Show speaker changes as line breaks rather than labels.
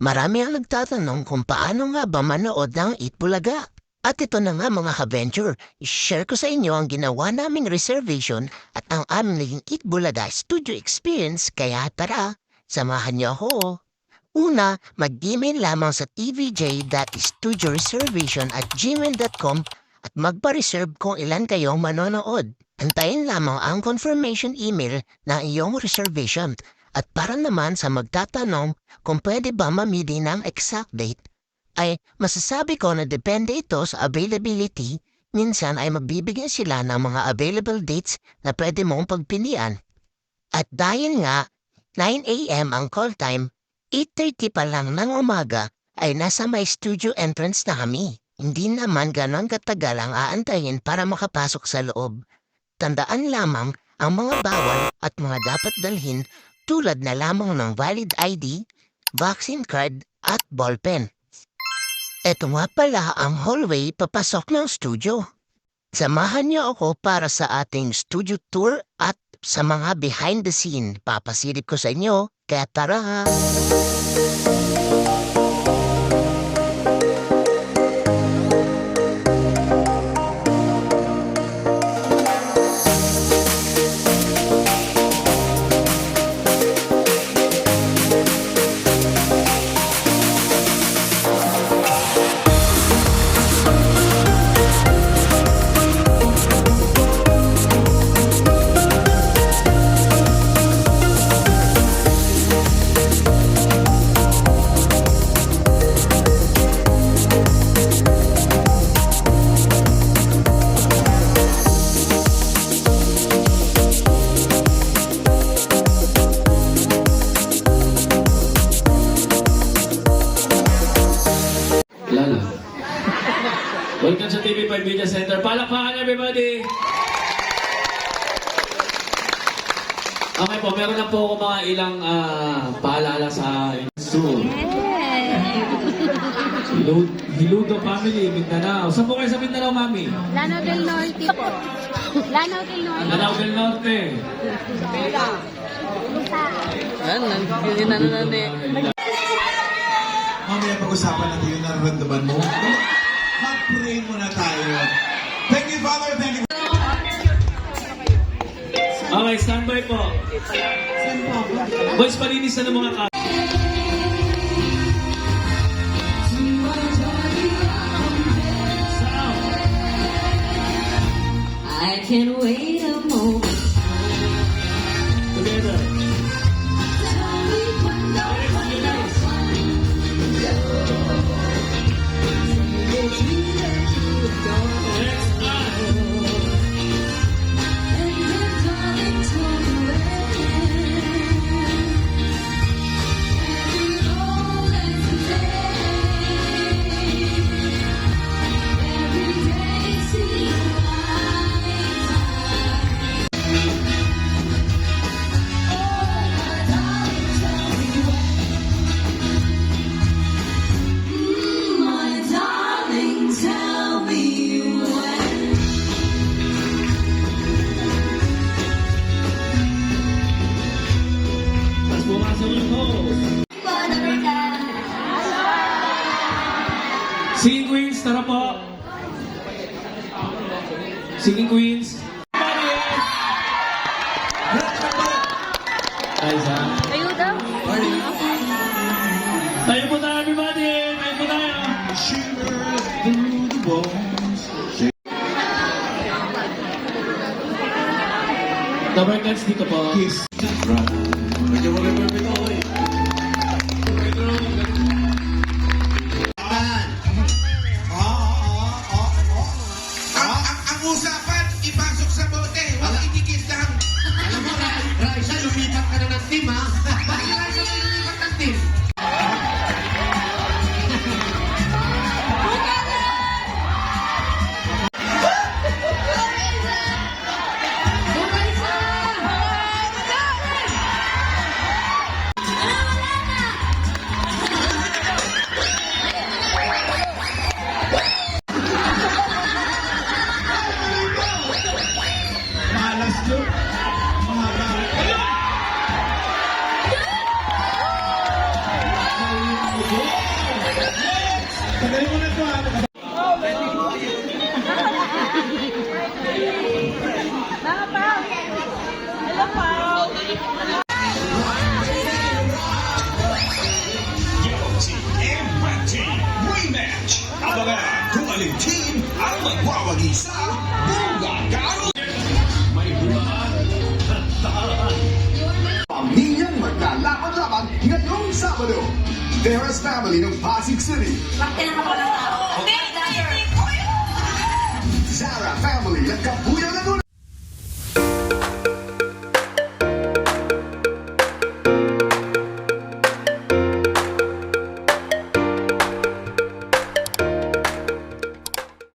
Marami ang nagtatanong kung paano nga ba manood ng Itbulaga. At ito na nga mga ka-venture, share ko sa inyo ang ginawa naming reservation at ang aming naging Itbulaga studio experience, kaya tara, samahan niyo ako. Una, mag-email lamang sa tvj.studioreservation@gmail.com at magpa-reserve kung ilan kayong manonood. Antayin lamang ang confirmation email na iyong reservation. At para naman sa magtatanong kung pwede ba mamili ng exact date, ay masasabi ko na depende ito sa availability. Minsan ay magbibigay sila ng mga available dates na pwede mong pagpilian. At dahil nga 9 a.m. ang call time, 8:30 pa lang ng umaga ay nasa may studio entrance na kami. Hindi naman ganon katagal ang aantayin para makapasok sa loob. Tandaan lamang ang mga bawal at mga dapat dalhin tulad na lamang ng valid ID, vaccine card at ballpen. Ito nga pala ang hallway papasok ng studio. Samahan niyo ako para sa ating studio tour at sa mga behind the scene. Papasilip ko sa inyo, kaya tara!
Lala. Welcome sa TV5 Media Center. Palakpakan everybody! Okay po, meron na po ako mga ilang paalala sa soon. Hiludo Family, Mindanao. Saan po kayo sa Mindanao, Mami?
Lanao del Norte po. Lanao del Norte.
Lanao del Norte.
Lusa.
Mamaya pag-usapan natin yung nararamdaman mo. Mag-pray muna tayo. Thank you, Father. Thank you.
Okay, standby po. Boys, palinis na ng mga
I can't wait a moment.
together. Singing Queens, tara po. Singing Queens. Aiza.
Kayo daw?
Tayo po tayo, everybody. Tayo po tayo. The Bergans dito po.
Kiss.
Ang usapan, ipasok sa bote, huwag idikit lang. Alam mo, Raisa, lumipat ka na ng team, ha? Bakit Raisa lumipat ng team?
Tagalin mo na ito ha.
MT Rematch! Abangan kung aling team ang magwawagi sa Bungagaro! May hulaan at talaan. Pamilyang maglalaban-laban ngayong Sabado. There's family ng Pasig City.
Bakit na ka ng tao?
Zara family ng Kabu